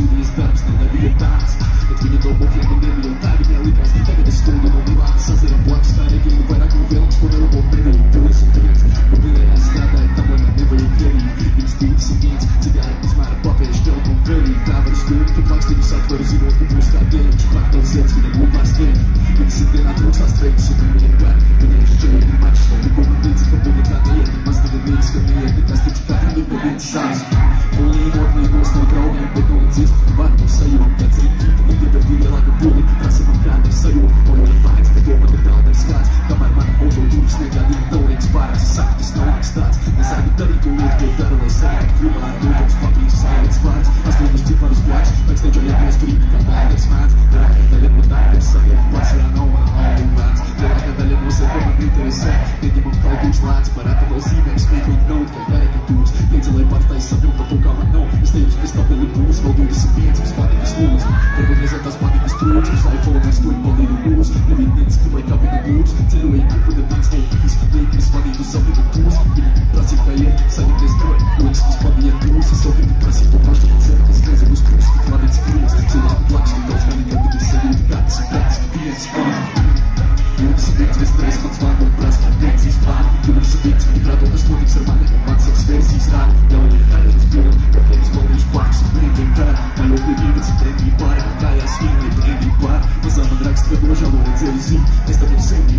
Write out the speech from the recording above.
estamos na leviatás. Adivinha do bom filme, nem leviatá, minha ligação. Pega desse todo, não me lava, fazer a boa estar aqui. Não vai dar com o velo, esconder o bom medo. Então esse cliente, não vira a estrada, então ela never again. E nos dias seguintes, cigarro, desmara, pop, estrela com verde. Grava no escuro, que mais tem o site, para os irmãos que buscar dentro. Dispara todos eles, que não mais dentro. E que se der na troca, faz trem, se não me lembrar. Venha cheio de machos, não como dentes, que a bola está dentro. Mas não é dentes, que a minha é de casta de carro, não é dentes, sabes? Only more than most of the world, but no exist. But no say you, that's it. You get the feeling like a bullet. That's a kind of say you. All your fights, the door, the down, the skies. Come on, man, over the roof, snake, I didn't know it expires. Suck the snow, it starts. Inside the 30 to live, get better, I say. You might know those fucking silent spots. I still the street on the squats. Backstage, I let me street, come back, it's mad. But I can't let it die, it's a little what's I know, all the rats. But I can't let it was a moment interessant. They give them five good lines, but I can all see them speak with no, can't let it do. Things like what's they something, but don't come and know. Estejos que estão pelo blues, vão dos recipientes, os podem dos luz. Vergonhas das podem destruir, os iPhone, mas tu podem do luz. Evidentes que wake up in the blues. Zero eight, with the beats, no peace. Make this money do something to boost. Pra se cair, sair destroy. Antes dos podem é blues. Só que pra se for baixo, não será que esquece dos pulsos. Que lá dentro cruz. Sei lá, blocos, então os caminhando de sair de gatos, pets, clientes, e os recipientes, vezes três, quantos vão no braço, dentes e espada. E os recipientes, que tratam das flores, que servem com matos, satisfeitos e estar. Não é cara dos pilos. Os quartos brindem para a eu bebido se tem que para cai assim, me prende para mas a mandrake se pegou já não é dizer sim esta não sempre